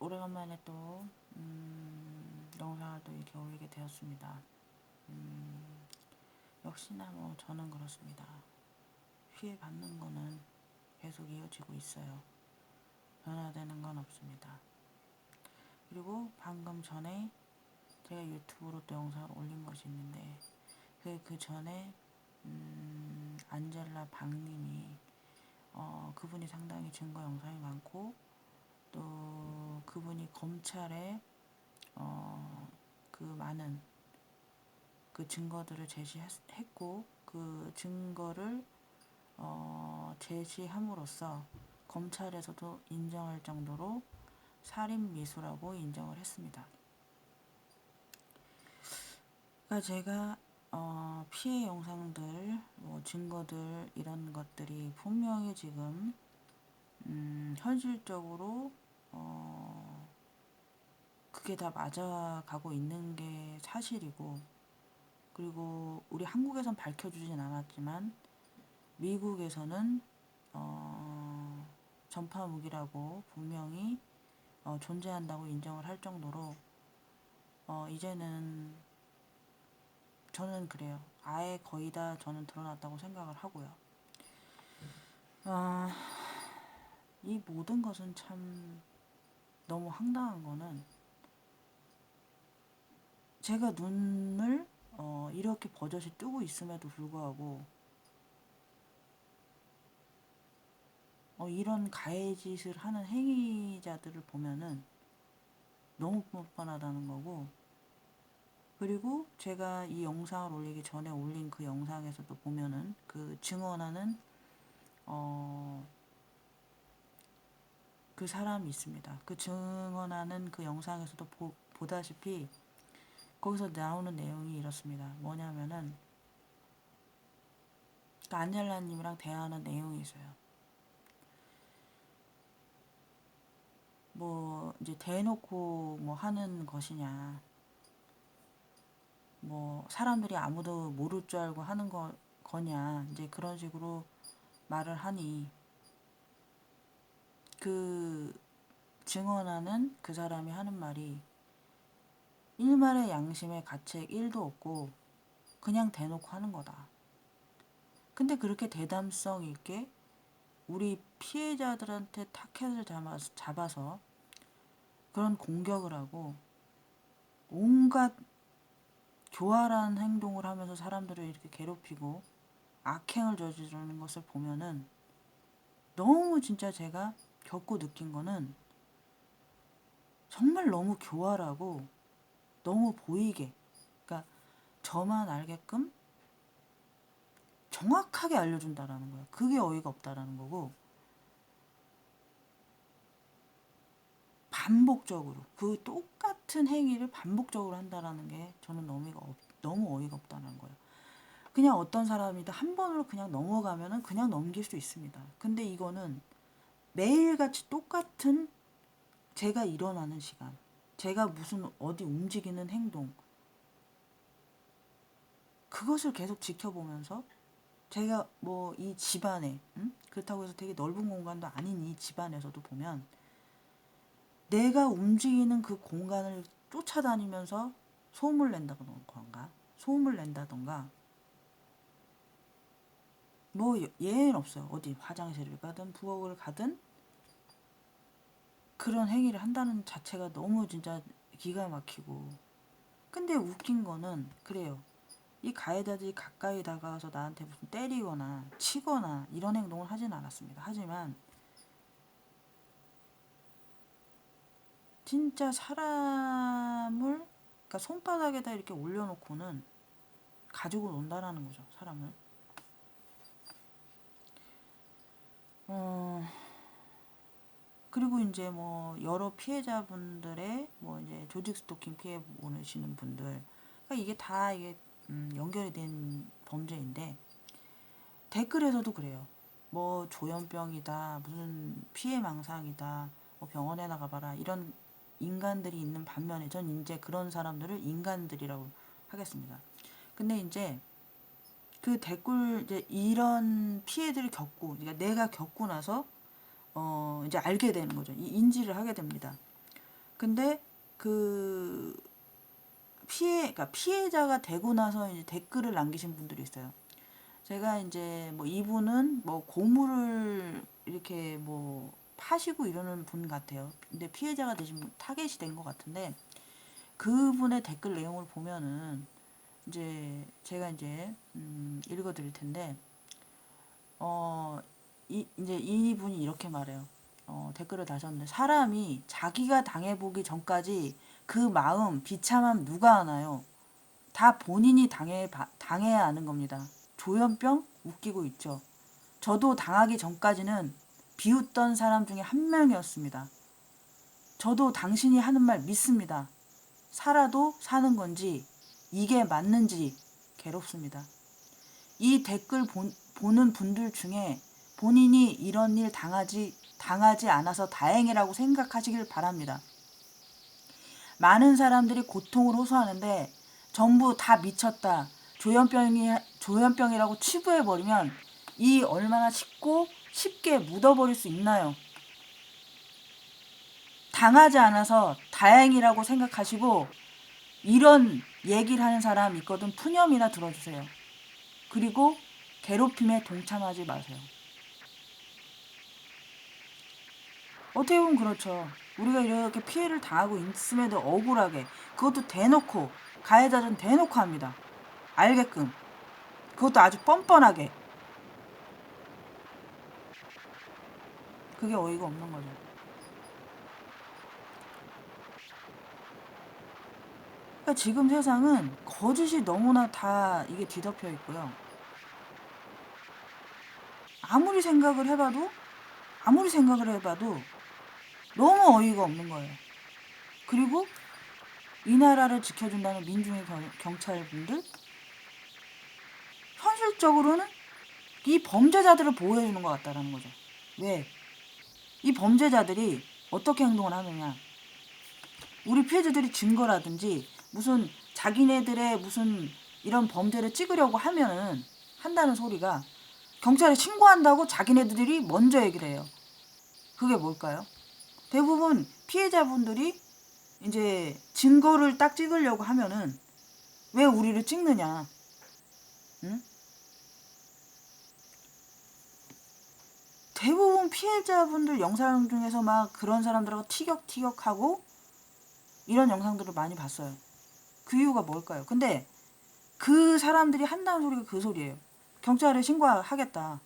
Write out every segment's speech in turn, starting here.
오래간만에 또 영상을 또 이렇게 올리게 되었습니다. 역시나 뭐 저는 그렇습니다. 피해 받는 거는 계속 이어지고 있어요. 변화되는 건 없습니다. 그리고 방금 전에 제가 유튜브로 또 영상을 올린 것이 있는데 그 전에 안젤라 박님이 그분이 상당히 증거 영상이 많고 또 그분이 검찰에 그 많은 그 증거들을 제시했고 그 증거를 제시함으로써 검찰에서도 인정할 정도로 살인 미수라고 인정을 했습니다. 그러니까 제가 피해 영상들, 뭐 증거들 이런 것들이 분명히 지금 현실적으로 그게 다 맞아가고 있는 게 사실이고, 그리고 우리 한국에선 밝혀주진 않았지만 미국에서는 전파 무기라고 분명히 존재한다고 인정을 할 정도로 이제는 저는 그래요. 아예 거의 다 저는 드러났다고 생각을 하고요. 이 모든 것은 참 너무 황당한 거는 제가 눈을 이렇게 버젓이 뜨고 있음에도 불구하고 이런 가해짓을 하는 행위자들을 보면은 너무 뻔뻔하다는 거고, 그리고 제가 이 영상을 올리기 전에 올린 그 영상에서도 보면은 그 증언하는 그 사람이 있습니다. 그 증언하는 그 영상에서도 보다시피 거기서 나오는 내용이 이렇습니다. 뭐냐면은 그 안젤라님이랑 대화하는 내용이 있어요. 뭐 이제 대놓고 뭐 하는 것이냐, 뭐 사람들이 아무도 모를 줄 알고 하는 거냐, 이제 그런 식으로 말을 하니 그 증언하는 그 사람이 하는 말이 일말의 양심의 가책 1도 없고 그냥 대놓고 하는 거다. 근데 그렇게 대담성 있게 우리 피해자들한테 타켓을 잡아서 그런 공격을 하고 온갖 교활한 행동을 하면서 사람들을 이렇게 괴롭히고 악행을 저지르는 것을 보면은 너무 진짜 제가 겪고 느낀 거는 정말 너무 교활하고 너무 보이게, 그러니까 저만 알게끔 정확하게 알려준다라는 거예요. 그게 어이가 없다라는 거고, 반복적으로 그 똑같은 행위를 반복적으로 한다라는 게 저는 너무 어이가 없다는 거예요. 그냥 어떤 사람이든 한 번으로 그냥 넘어가면은 그냥 넘길 수 있습니다. 근데 이거는 매일같이 똑같은 제가 일어나는 시간, 제가 무슨 어디 움직이는 행동, 그것을 계속 지켜보면서 제가 뭐 이 집안에 그렇다고 해서 되게 넓은 공간도 아닌 이 집안에서도 보면 내가 움직이는 그 공간을 쫓아다니면서 소음을 낸다던가 뭐 예외는 없어요. 어디 화장실을 가든 부엌을 가든 그런 행위를 한다는 자체가 너무 진짜 기가 막히고, 근데 웃긴 거는 그래요. 이 가해자들이 가까이 다가와서 나한테 무슨 때리거나 치거나 이런 행동을 하진 않았습니다. 하지만 진짜 사람을, 그러니까 손바닥에다 이렇게 올려놓고는 가지고 논다라는 거죠, 사람을. 그리고 이제 뭐 여러 피해자분들의 뭐 이제 조직 스토킹 피해 보시는 분들, 그러니까 이게 다 연결이 된 범죄인데 댓글에서도 그래요. 뭐 조현병이다, 무슨 피해망상이다, 뭐 병원에 나가봐라, 이런 인간들이 있는 반면에 전 이제 그런 사람들을 인간들이라고 하겠습니다. 근데 이제 그 댓글 이제 이런 피해들을 겪고, 그러니까 내가 겪고 나서 이제 알게 되는 거죠. 인지를 하게 됩니다. 근데 그 그러니까 피해자가 되고 나서 이제 댓글을 남기신 분들이 있어요. 제가 이제 뭐 이분은 뭐 고물을 이렇게 뭐 파시고 이러는 분 같아요. 근데 피해자가 되신 분, 타겟이 된 것 같은데, 그분의 댓글 내용을 보면은 이제 제가 이제 읽어 드릴 텐데, 이제 이분이 이렇게 말해요. 댓글을 다셨는데, 사람이 자기가 당해보기 전까지 그 마음, 비참함 누가 아나요? 다 본인이 당해야 아는 겁니다. 조현병? 웃기고 있죠. 저도 당하기 전까지는 비웃던 사람 중에 한 명이었습니다. 저도 당신이 하는 말 믿습니다. 살아도 사는 건지 이게 맞는지 괴롭습니다. 이 댓글 보는 분들 중에 본인이 이런 일 당하지 않아서 다행이라고 생각하시길 바랍니다. 많은 사람들이 고통을 호소하는데 전부 다 미쳤다, 조현병이라고 치부해버리면 이 얼마나 쉽게 묻어버릴 수 있나요? 당하지 않아서 다행이라고 생각하시고, 이런 얘기를 하는 사람 있거든 푸념이나 들어주세요. 그리고 괴롭힘에 동참하지 마세요. 어떻게 보면 그렇죠. 우리가 이렇게 피해를 당하고 있음에도 억울하게, 그것도 대놓고, 가해자들은 대놓고 합니다. 알게끔. 그것도 아주 뻔뻔하게. 그게 어이가 없는 거죠. 그러니까 지금 세상은 거짓이 너무나 다 이게 뒤덮여 있고요. 아무리 생각을 해봐도 너무 어이가 없는 거예요. 그리고 이 나라를 지켜준다는 민중의 경찰분들, 현실적으로는 이 범죄자들을 보호해주는 것 같다라는 거죠. 왜? 이 범죄자들이 어떻게 행동을 하느냐. 우리 피해자들이 증거라든지 무슨 자기네들의 무슨 이런 범죄를 찍으려고 하면은 한다는 소리가, 경찰에 신고한다고 자기네들이 먼저 얘기를 해요. 그게 뭘까요? 대부분 피해자분들이 이제 증거를 딱 찍으려고 하면은 왜 우리를 찍느냐. 응? 대부분 피해자분들 영상 중에서 막 그런 사람들하고 티격태격하고 이런 영상들을 많이 봤어요. 그 이유가 뭘까요? 근데 그 사람들이 한다는 소리가 그 소리예요. 경찰에 신고하겠다.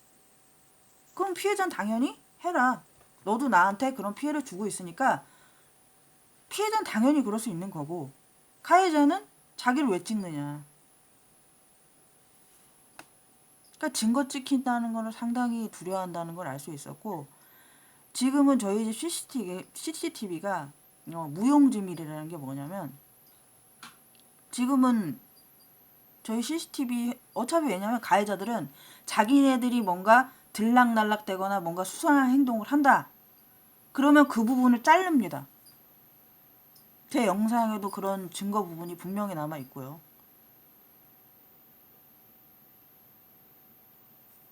그럼 피해자는 당연히 해라. 너도 나한테 그런 피해를 주고 있으니까 피해자는 당연히 그럴 수 있는 거고, 가해자는 자기를 왜 찍느냐. 그러니까 증거 찍힌다는 거는 상당히 두려워한다는 걸 알 수 있었고, 지금은 저희 집 CCTV가 무용지물이라는 게 뭐냐면, 지금은 저희 CCTV 어차피, 왜냐면 가해자들은 자기네들이 뭔가 들락날락되거나 뭔가 수상한 행동을 한다. 그러면 그 부분을 자릅니다. 제 영상에도 그런 증거 부분이 분명히 남아 있고요.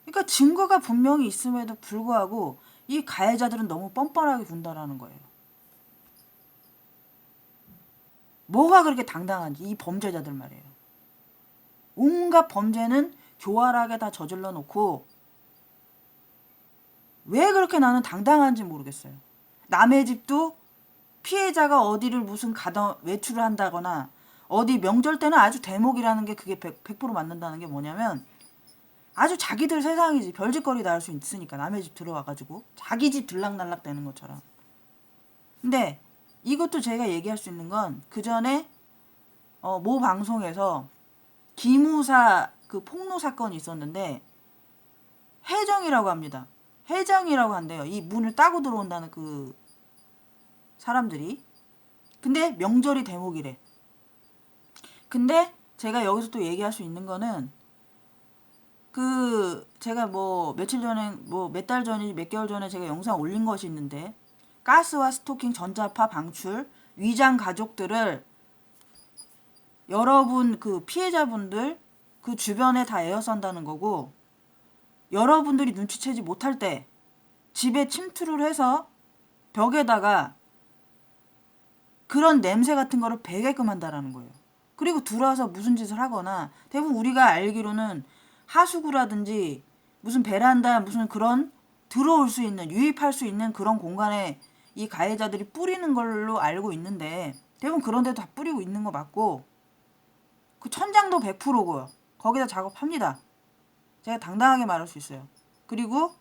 그러니까 증거가 분명히 있음에도 불구하고 이 가해자들은 너무 뻔뻔하게 군다라는 거예요. 뭐가 그렇게 당당한지, 이 범죄자들 말이에요. 온갖 범죄는 교활하게 다 저질러 놓고 왜 그렇게 나는 당당한지 모르겠어요. 남의 집도 피해자가 어디를 무슨 외출을 한다거나, 어디 명절 때는 아주 대목이라는 게, 그게 100% 맞는다는 게 뭐냐면, 아주 자기들 세상이지 별짓거리 다 할 수 있으니까 남의 집 들어와가지고 자기 집 들락날락 되는 것처럼. 근데 이것도 제가 얘기할 수 있는 건, 그 전에 모 방송에서 기무사 그 폭로 사건이 있었는데, 해정이라고 합니다. 해정이라고 한대요. 이 문을 따고 들어온다는 그 사람들이. 근데 명절이 대목이래. 근데 제가 여기서 또 얘기할 수 있는 거는, 그 제가 뭐 며칠 전에, 뭐 몇 달 전이 몇 개월 전에 제가 영상 올린 것이 있는데, 가스와 스토킹, 전자파 방출, 위장 가족들을 여러분 그 피해자분들 그 주변에 다 에어싼다는 거고, 여러분들이 눈치채지 못할 때 집에 침투를 해서 벽에다가 그런 냄새 같은 거를 배게끔 한다라는 거예요. 그리고 들어와서 무슨 짓을 하거나 대부분 우리가 알기로는 하수구라든지 무슨 베란다 무슨 그런 들어올 수 있는 유입할 수 있는 그런 공간에 이 가해자들이 뿌리는 걸로 알고 있는데 대부분 그런 데도 다 뿌리고 있는 거 맞고 그 천장도 100%고요. 거기다 작업합니다. 제가 당당하게 말할 수 있어요. 그리고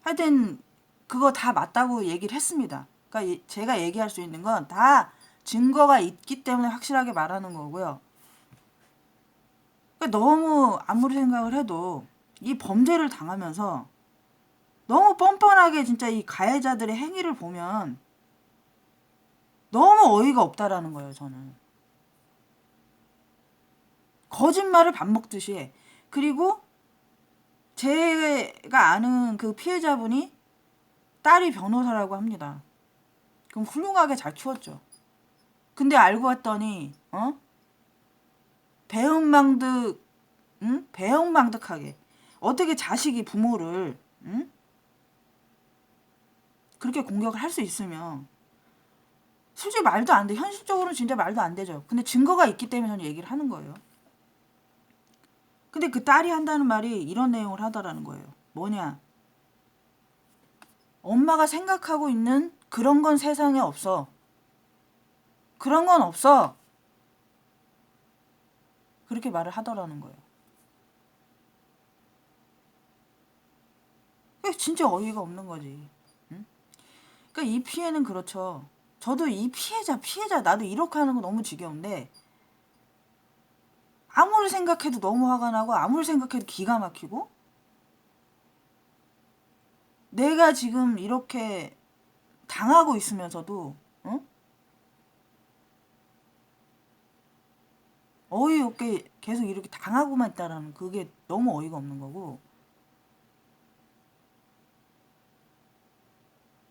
하여튼 그거 다 맞다고 얘기를 했습니다. 그러니까 제가 얘기할 수 있는 건 다 증거가 있기 때문에 확실하게 말하는 거고요. 그러니까 너무 아무리 생각을 해도 이 범죄를 당하면서 너무 뻔뻔하게 진짜 이 가해자들의 행위를 보면 너무 어이가 없다라는 거예요, 저는. 거짓말을 밥 먹듯이 해. 그리고 제가 아는 그 피해자분이 딸이 변호사라고 합니다. 그럼 훌륭하게 잘 키웠죠. 근데 알고 봤더니 배은망덕, 응? 배은망덕하게 어떻게 자식이 부모를 그렇게 공격을 할 수 있으면 솔직히 말도 안 돼. 현실적으로는 진짜 말도 안 되죠. 근데 증거가 있기 때문에 저는 얘기를 하는 거예요. 근데 그 딸이 한다는 말이 이런 내용을 하더라는 거예요. 뭐냐? 엄마가 생각하고 있는 그런 건 세상에 없어. 그런 건 없어. 그렇게 말을 하더라는 거예요. 그게 진짜 어이가 없는 거지. 응? 그러니까 이 피해는 그렇죠. 저도 이 피해자 나도 이렇게 하는 거 너무 지겨운데 아무리 생각해도 너무 화가 나고 아무리 생각해도 기가 막히고 내가 지금 이렇게 당하고 있으면서도 어이없게 계속 이렇게 당하고만 있다라는 그게 너무 어이가 없는 거고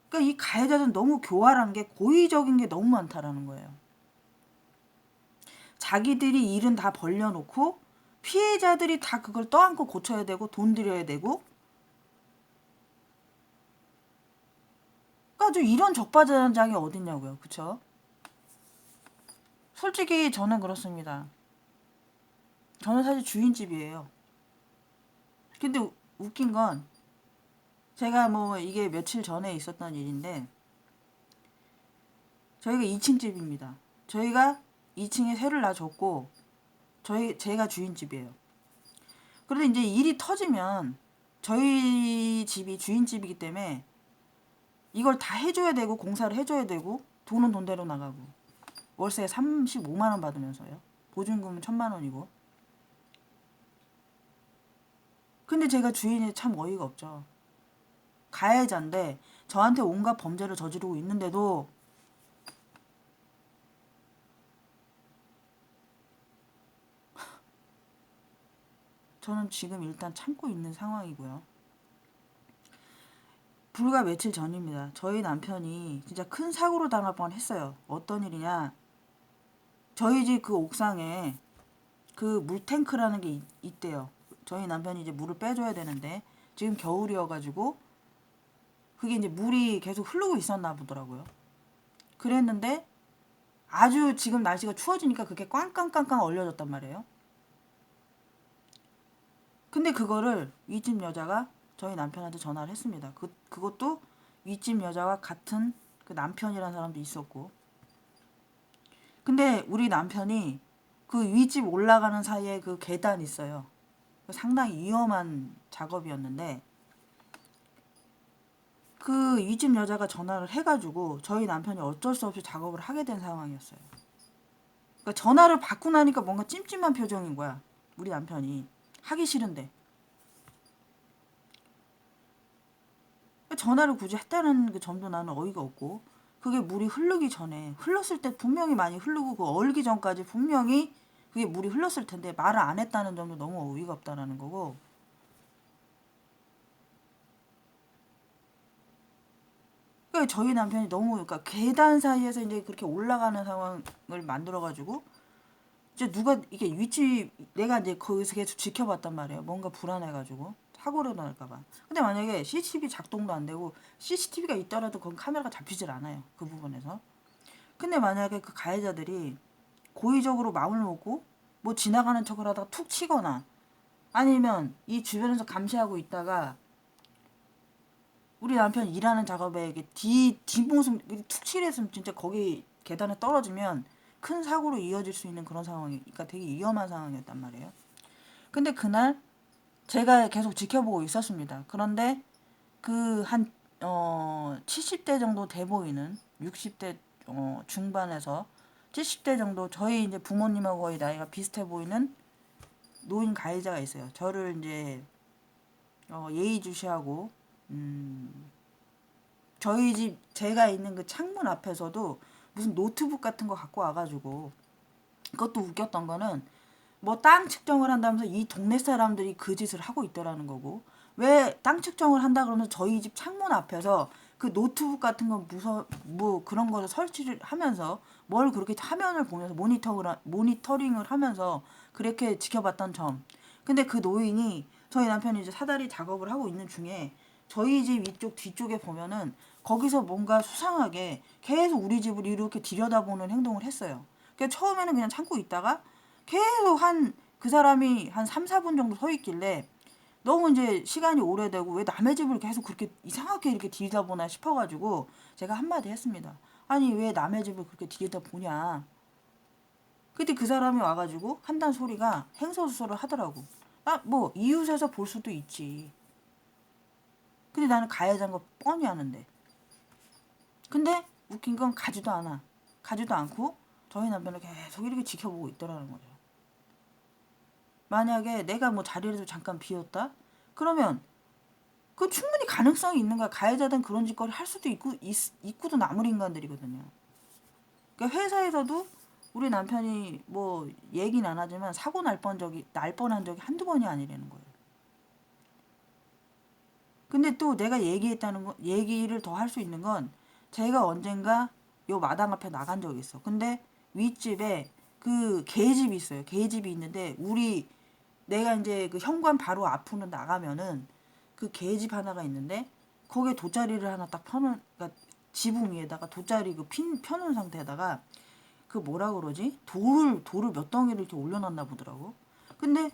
그러니까 이 가해자들은 너무 교활한 게 고의적인 게 너무 많다라는 거예요. 자기들이 일은 다 벌려놓고 피해자들이 다 그걸 떠안고 고쳐야 되고 돈 들여야 되고 그러니까 이런 적반하장이 어딨냐고요. 그쵸? 솔직히 저는 그렇습니다. 저는 사실 주인집이에요. 근데 웃긴 건 제가 뭐 이게 며칠 전에 있었던 일인데 저희가 2층 집입니다. 저희가 2층에 새를 놔줬고 제가 주인집이에요. 그런데 이제 일이 터지면 저희 집이 주인집이기 때문에 이걸 다 해줘야 되고 공사를 해줘야 되고 돈은 돈대로 나가고 월세 35만 원 받으면서요. 보증금은 1,000만 원이고. 근데 제가 주인이 참 어이가 없죠. 가해자인데 저한테 온갖 범죄를 저지르고 있는데도 저는 지금 일단 참고 있는 상황이고요. 불과 며칠 전입니다. 저희 남편이 진짜 큰 사고로 당할 뻔했어요. 어떤 일이냐? 저희 집 그 옥상에 그 물탱크라는 게 있대요. 저희 남편이 이제 물을 빼줘야 되는데 지금 겨울이어가지고 그게 이제 물이 계속 흐르고 있었나 보더라고요. 그랬는데 아주 지금 날씨가 추워지니까 그게 꽝꽝꽝꽝 얼려졌단 말이에요. 근데 그거를 윗집 여자가 저희 남편한테 전화를 했습니다. 그것도 윗집 여자와 같은 그 남편이라는 사람도 있었고. 근데 우리 남편이 그 윗집 올라가는 사이에 그 계단 있어요. 상당히 위험한 작업이었는데 그 윗집 여자가 전화를 해가지고 저희 남편이 어쩔 수 없이 작업을 하게 된 상황이었어요. 그러니까 전화를 받고 나니까 뭔가 찜찜한 표정인 거야. 우리 남편이 하기 싫은데 전화를 굳이 했다는 그 점도 나는 어이가 없고 그게 물이 흐르기 전에 흘렀을 때 분명히 많이 흐르고 그 얼기 전까지 분명히 그게 물이 흘렀을 텐데 말을 안 했다는 점도 너무 어이가 없다라는 거고 그러니까 저희 남편이 너무 그러니까 계단 사이에서 이제 그렇게 올라가는 상황을 만들어 가지고 이제 누가 이게 위치 내가 이제 거기서 계속 지켜봤단 말이에요. 뭔가 불안해 가지고 사고로 날까봐. 근데 만약에 CCTV 작동도 안 되고 CCTV가 있더라도 거기 카메라가 잡히질 않아요. 그 부분에서. 근데 만약에 그 가해자들이 고의적으로 마음을 먹고 뭐 지나가는 척을 하다가 툭 치거나 아니면 이 주변에서 감시하고 있다가 우리 남편 일하는 작업에 이게 뒷모습 툭 치랬으면 진짜 거기 계단에 떨어지면 큰 사고로 이어질 수 있는 그런 상황이, 그러니까 되게 위험한 상황이었단 말이에요. 근데 그날 제가 계속 지켜보고 있었습니다. 그런데 그 한 70대 정도 돼 보이는 60대 중반에서 70대 정도 저희 이제 부모님하고 거의 나이가 비슷해 보이는 노인 가해자가 있어요. 저를 이제 예의주시하고 저희 집 제가 있는 그 창문 앞에서도 무슨 노트북 같은 거 갖고 와가지고 그것도 웃겼던 거는 뭐 땅 측정을 한다면서 이 동네 사람들이 그 짓을 하고 있더라는 거고 왜 땅 측정을 한다 그러면서 저희 집 창문 앞에서 그 노트북 같은 거 뭐 그런 거를 설치를 하면서 뭘 그렇게 화면을 보면서 모니터링을 하면서 그렇게 지켜봤던 점. 근데 그 노인이 저희 남편이 이제 사다리 작업을 하고 있는 중에 저희 집 위쪽 뒤쪽에 보면은 거기서 뭔가 수상하게 계속 우리 집을 이렇게 들여다보는 행동을 했어요. 그러니까 처음에는 그냥 참고 있다가 계속 그 사람이 한 3, 4분 정도 서 있길래 너무 이제 시간이 오래되고 왜 남의 집을 계속 그렇게 이상하게 이렇게 들여다보나 싶어가지고 제가 한마디 했습니다. 아니 왜 남의 집을 그렇게 들여다보냐. 그때 그 사람이 와가지고 한단 소리가 행서수설을 하더라고. 뭐 이웃에서 볼 수도 있지. 근데 나는 가해자인 거 뻔히 아는데. 근데 웃긴 건 가지도 않아. 가지도 않고 저희 남편을 계속 이렇게 지켜보고 있더라는 거죠. 만약에 내가 뭐 자리라도 잠깐 비웠다? 그러면 그 충분히 가능성이 있는 거야. 가해자든 그런 짓거리 할 수도 있고도 남을 인간들이거든요. 그러니까 회사에서도 우리 남편이 뭐 얘기는 안 하지만 사고 날 뻔한 적이 한두 번이 아니라는 거예요. 근데 또 내가 얘기를 더 할 수 있는 건 제가 언젠가 요 마당 앞에 나간 적이 있어. 근데 윗집에 그 개집이 있어요. 개집이 있는데 내가 이제 그 현관 바로 앞으로 나가면은 그 개집 하나가 있는데 거기에 돗자리를 하나 딱 그러니까 지붕 위에다가 돗자리 펴놓은 상태에다가 그 뭐라 그러지? 돌을 몇 덩이를 이렇게 올려놨나 보더라고. 근데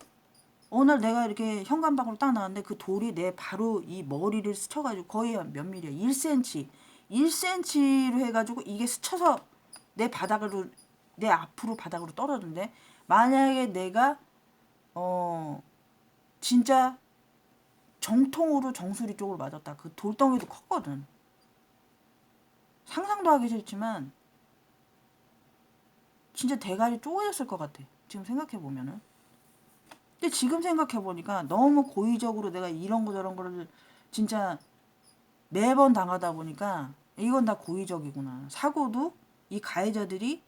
어느 날 내가 이렇게 현관 밖으로 딱 나왔는데 그 돌이 내 바로 이 머리를 스쳐가지고 거의 몇 밀리야? 1cm. 1cm로 해가지고 이게 스쳐서 내 앞으로 바닥으로 떨어졌는데 만약에 내가 진짜 정통으로 정수리 쪽으로 맞았다. 그 돌덩이도 컸거든. 상상도 하기 싫지만 진짜 대가리 쪼개졌을 것 같아. 지금 생각해보면은. 근데 지금 생각해보니까 너무 고의적으로 내가 이런 거 저런 거를 진짜 매번 당하다 보니까 이건 다 고의적이구나. 사고도 이 가해자들이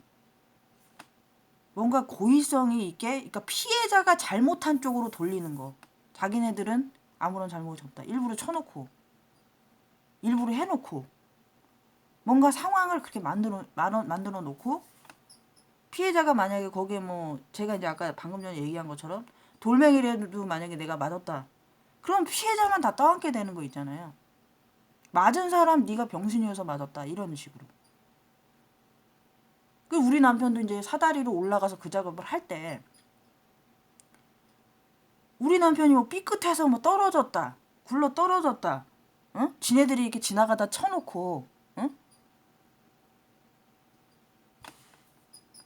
뭔가 고의성이 있게, 그러니까 피해자가 잘못한 쪽으로 돌리는 거. 자기네들은 아무런 잘못이 없다. 일부러 쳐놓고, 일부러 해놓고, 뭔가 상황을 그렇게 만들어 놓고, 피해자가 만약에 거기에 뭐, 제가 이제 아까 방금 전에 얘기한 것처럼, 돌멩이라도 만약에 내가 맞았다. 그럼 피해자만 다 떠안게 되는 거 있잖아요. 맞은 사람 네가 병신이어서 맞았다. 이런 식으로. 우리 남편도 이제 사다리로 올라가서 그 작업을 할 때, 우리 남편이 뭐 삐끗해서 뭐 떨어졌다. 굴러 떨어졌다. 응? 지네들이 이렇게 지나가다 쳐놓고, 응?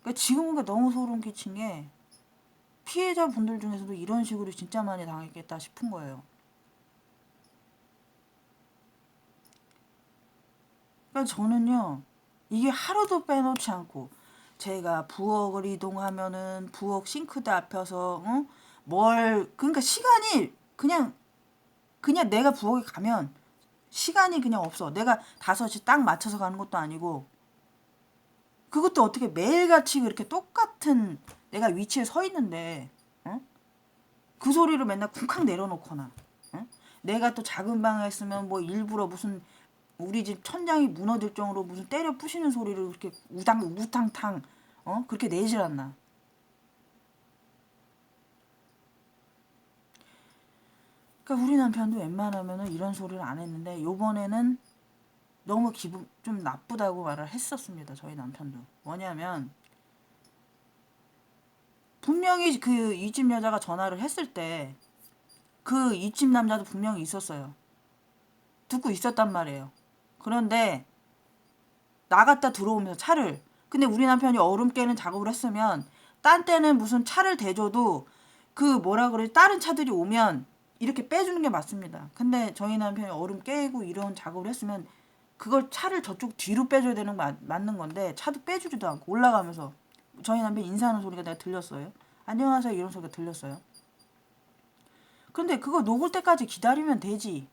그러니까 지금 보니까 너무 소름 끼친 게 피해자분들 중에서도 이런 식으로 진짜 많이 당했겠다 싶은 거예요. 그러니까 저는요, 이게 하루도 빼놓지 않고 제가 부엌을 이동하면은 부엌 싱크대 앞에서 응? 그러니까 시간이 그냥 내가 부엌에 가면 시간이 그냥 없어. 내가 5시 딱 맞춰서 가는 것도 아니고 그것도 어떻게 매일같이 그렇게 똑같은 내가 위치에 서 있는데 응? 그 소리를 맨날 쿵쾅 내려놓거나 응? 내가 또 작은 방에 있으면 뭐 일부러 무슨 우리 집 천장이 무너질 정도로 무슨 때려 부시는 소리를 그렇게 우당탕탕 그렇게 내질 않나. 그러니까 우리 남편도 웬만하면은 이런 소리를 안 했는데 요번에는 너무 기분 좀 나쁘다고 말을 했었습니다. 저희 남편도. 뭐냐면 분명히 그 이집 여자가 전화를 했을 때 그 이집 남자도 분명히 있었어요. 듣고 있었단 말이에요. 그런데 나갔다 들어오면서 차를 근데 우리 남편이 얼음 깨는 작업을 했으면 딴 때는 무슨 차를 대줘도 그 뭐라 그래 다른 차들이 오면 이렇게 빼주는 게 맞습니다. 근데 저희 남편이 얼음 깨고 이런 작업을 했으면 그걸 차를 저쪽 뒤로 빼줘야 되는 거 맞는 건데 차도 빼주지도 않고 올라가면서 저희 남편 인사하는 소리가 내가 들렸어요. 안녕하세요 이런 소리가 들렸어요. 근데 그거 녹을 때까지 기다리면 되지.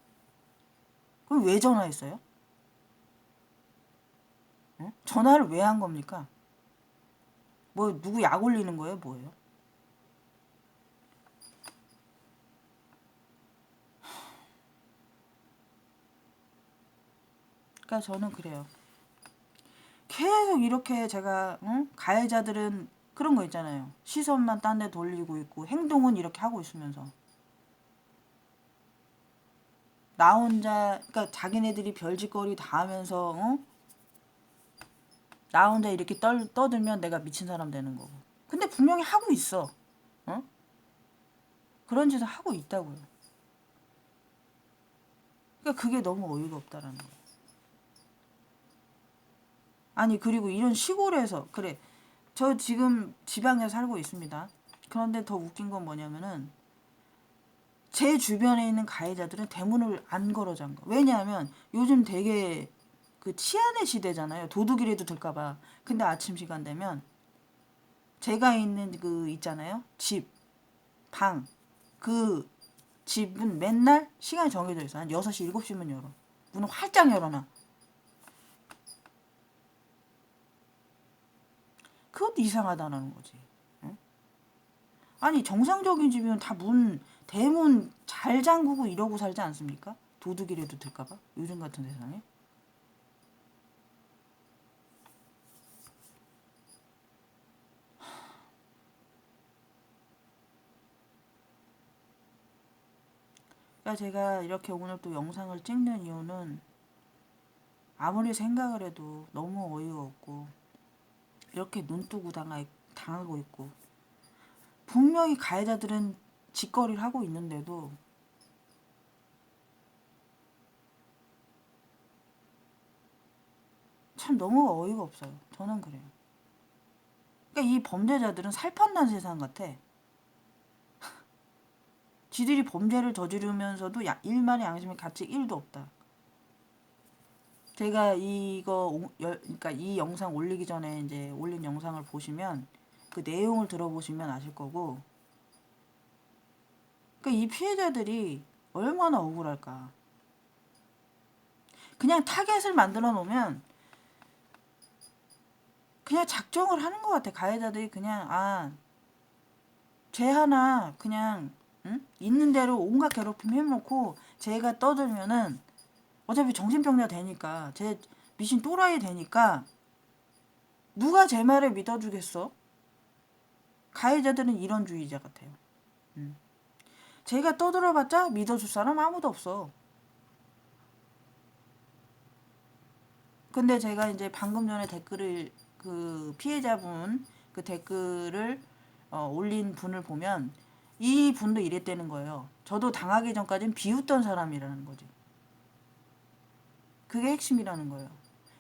그럼 왜 전화했어요? 어? 전화를 왜 한 겁니까? 뭐 누구 약 올리는 거예요? 뭐예요? 그러니까 저는 그래요. 계속 이렇게 제가 가해자들은 그런 거 있잖아요. 시선만 딴 데 돌리고 있고 행동은 이렇게 하고 있으면서 나 혼자 그러니까 자기네들이 별짓거리 다 하면서 나 혼자 이렇게 떠들면 내가 미친 사람 되는 거고. 근데 분명히 하고 있어. 어? 그런 짓을 하고 있다고요. 그러니까 그게 너무 어이가 없다라는 거예요. 아니 그리고 이런 시골에서 그래 저 지금 지방에 살고 있습니다. 그런데 더 웃긴 건 뭐냐면은 제 주변에 있는 가해자들은 대문을 안 걸어 잠가. 왜냐하면 요즘 되게 그 치안의 시대잖아요. 도둑이라도 들까봐. 근데 아침 시간 되면 제가 있는 그 있잖아요. 집, 방. 그 집은 맨날 시간이 정해져 있어. 한 6시, 7시면 열어. 문을 활짝 열어놔. 그것도 이상하다는 거지. 응? 아니 정상적인 집이면 다 대문 잘 잠그고 이러고 살지 않습니까? 도둑이라도 들까봐 요즘 같은 세상에. 그러니까 제가 이렇게 오늘 또 영상을 찍는 이유는 아무리 생각을 해도 너무 어이가 없고 이렇게 눈뜨고 당하고 있고 분명히 가해자들은 짓거리를 하고 있는데도 참 너무 어이가 없어요. 저는 그래요. 그러니까 이 범죄자들은 살판난 세상 같아. 지들이 범죄를 저지르면서도 일만의 양심의 가치 1도 없다. 제가 그러니까 이 영상 올리기 전에 이제 올린 영상을 보시면 그 내용을 들어보시면 아실 거고, 그러니까 이 피해자들이 얼마나 억울할까. 그냥 타겟을 만들어 놓으면 그냥 작정을 하는 것 같아. 가해자들이 그냥 쟤 하나 그냥 있는 대로 온갖 괴롭힘 해놓고 쟤가 떠들면은 어차피 정신병자 되니까 쟤 미신 또라이 되니까 누가 제 말을 믿어주겠어? 가해자들은 이런 주의자 같아요. 제가 떠들어봤자 믿어줄 사람 아무도 없어. 근데 제가 이제 방금 전에 댓글을 그 피해자분 그 댓글을 올린 분을 보면 이 분도 이랬다는 거예요. 저도 당하기 전까진 비웃던 사람이라는 거지. 그게 핵심이라는 거예요.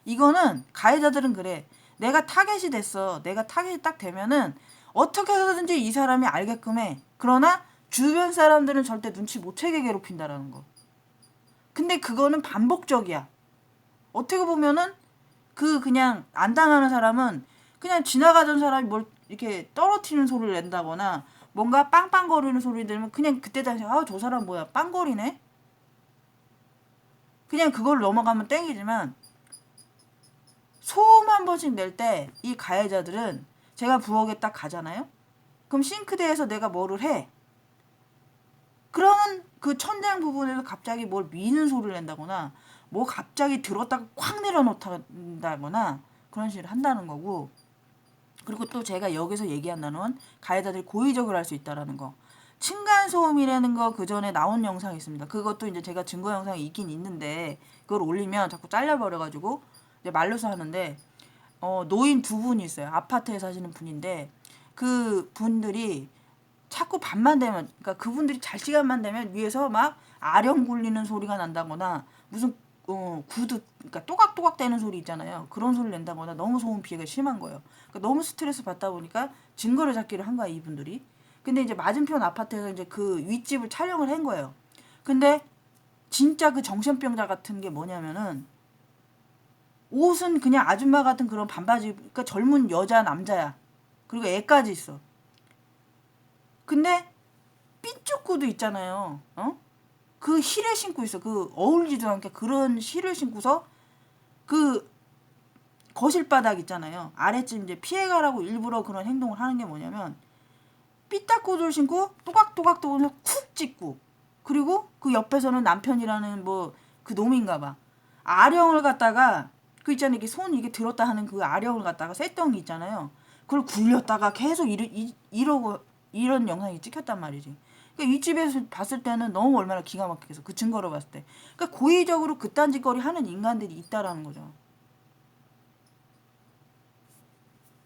이거는 가해자들은 그래. 내가 타겟이 됐어. 내가 타겟이 딱 되면은 어떻게 해서든지 이 사람이 알게끔 해. 그러나 주변 사람들은 절대 눈치 못 채게 괴롭힌다라는 거. 근데 그거는 반복적이야. 어떻게 보면은 그냥 안 당하는 사람은 그냥 지나가던 사람이 뭘 이렇게 떨어뜨리는 소리를 낸다거나 뭔가 빵빵거리는 소리 들으면 그냥 그때 당시 저 사람 뭐야 빵거리네. 그냥 그걸 넘어가면 땡이지만 소음 한 번씩 낼 때 이 가해자들은 제가 부엌에 딱 가잖아요. 그럼 싱크대에서 내가 뭐를 해. 그러면 그 천장 부분에서 갑자기 뭘 미는 소리를 낸다거나 뭐 갑자기 들었다가 콱 내려놓는다거나 그런 식으로 한다는 거고. 그리고 또 제가 여기서 얘기한다는 건 가해자들이 고의적으로 할 수 있다라는 거. 층간소음이라는 거 그 전에 나온 영상이 있습니다. 그것도 이제 제가 증거 영상이 있긴 있는데 그걸 올리면 자꾸 잘려버려가지고 이제 말로서 하는데 노인 두 분이 있어요. 아파트에 사시는 분인데 그 분들이 자꾸 밤만 되면 그러니까 그분들이 잘 시간만 되면 위에서 막 아령 굴리는 소리가 난다거나 무슨 구두 그러니까 또각또각 대는 소리 있잖아요. 그런 소리 낸다거나 너무 소음 피해가 심한 거예요. 그러니까 너무 스트레스 받다 보니까 증거를 잡기를 한 거야 이분들이. 근데 이제 맞은편 아파트에서 이제 그 윗집을 촬영을 한 거예요. 근데 진짜 그 정신병자 같은 게 뭐냐면은 옷은 그냥 아줌마 같은 그런 반바지 그러니까 젊은 여자 남자야. 그리고 애까지 있어. 근데 삐쭉 구두 있잖아요. 그 힐을 신고 있어. 그 어울리지도 않게 그런 힐을 신고서 그 거실 바닥 있잖아요. 아래쯤 이제 피해가라고 일부러 그런 행동을 하는 게 뭐냐면 삐딱 구두를 신고 또각또각 또각쿡 찍고 그리고 그 옆에서는 남편이라는 뭐 그 놈인가 봐. 아령을 갖다가 그 있잖아요. 이게 손 이게 들었다 하는 그 아령을 갖다가 쇳덩이 있잖아요. 그걸 굴렸다가 계속 이러고 이런 영상이 찍혔단 말이지. 그러니까 이 집에서 봤을 때는 너무 얼마나 기가 막히겠어. 그 증거로 봤을 때. 그러니까 고의적으로 그딴 짓거리 하는 인간들이 있다라는 거죠.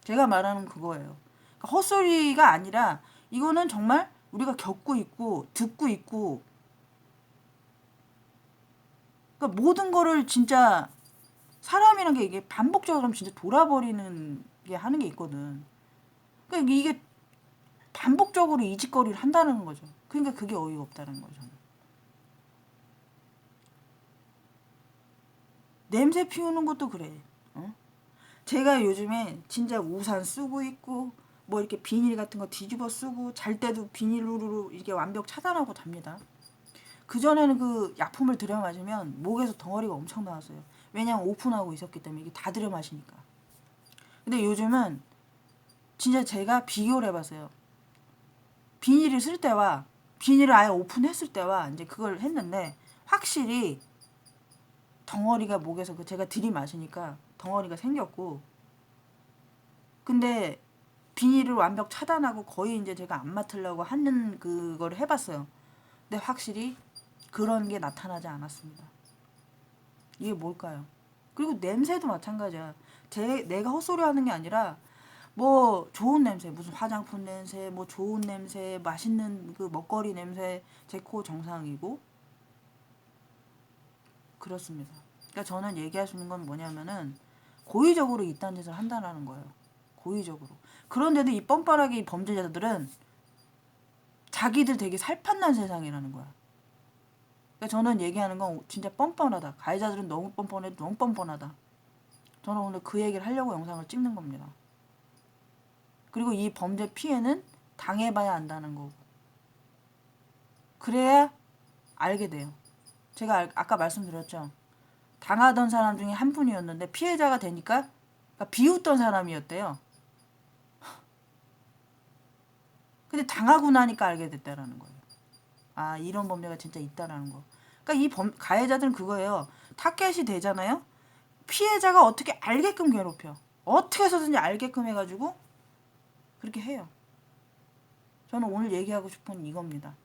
제가 말하는 그거예요. 그러니까 헛소리가 아니라 이거는 정말 우리가 겪고 있고 듣고 있고 그러니까 모든 거를 진짜 사람이란 게 이게 반복적으로 하면 진짜 돌아버리는 게 하는 게 있거든. 그러니까 이게 반복적으로 이 짓거리를 한다는 거죠. 그러니까 그게 어이가 없다는 거죠. 냄새 피우는 것도 그래. 제가 요즘에 진짜 우산 쓰고 있고 뭐 이렇게 비닐 같은 거 뒤집어 쓰고 잘 때도 비닐로 이게 완벽 차단하고 잡니다. 그전에는 그 약품을 들여 마시면 목에서 덩어리가 엄청 나왔어요. 왜냐면 오픈하고 있었기 때문에 이게 다 들여 마시니까. 근데 요즘은 진짜 제가 비교를 해봤어요. 비닐을 쓸 때와 비닐을 아예 오픈했을 때와 이제 그걸 했는데 확실히 덩어리가 목에서 그 제가 들이마시니까 덩어리가 생겼고 근데 비닐을 완벽 차단하고 거의 이제 제가 안 맡으려고 하는 그걸 해봤어요. 근데 확실히 그런 게 나타나지 않았습니다. 이게 뭘까요? 그리고 냄새도 마찬가지야. 내가 헛소리 하는 게 아니라 뭐 좋은 냄새, 무슨 화장품 냄새, 뭐 좋은 냄새, 맛있는 그 먹거리 냄새 제 코 정상이고 그렇습니다. 그러니까 저는 얘기할 수 있는 건 뭐냐면은 고의적으로 이딴 짓을 한다는 거예요. 고의적으로. 그런데도 이 뻔뻔하게 이 범죄자들은 자기들 되게 살판난 세상이라는 거야. 그러니까 저는 얘기하는 건 진짜 뻔뻔하다. 가해자들은 너무 뻔뻔해, 너무 뻔뻔하다. 저는 오늘 그 얘기를 하려고 영상을 찍는 겁니다. 그리고 이 범죄 피해는 당해봐야 안다는 거고. 그래야 알게 돼요. 제가 아까 말씀드렸죠. 당하던 사람 중에 한 분이었는데 피해자가 되니까 그러니까 비웃던 사람이었대요. 근데 당하고 나니까 알게 됐다라는 거예요. 아, 이런 범죄가 진짜 있다라는 거. 그러니까 이 가해자들은 그거예요. 타겟이 되잖아요. 피해자가 어떻게 알게끔 괴롭혀. 어떻게 해서든지 알게끔 해가지고 그렇게 해요. 저는 오늘 얘기하고 싶은 이겁니다.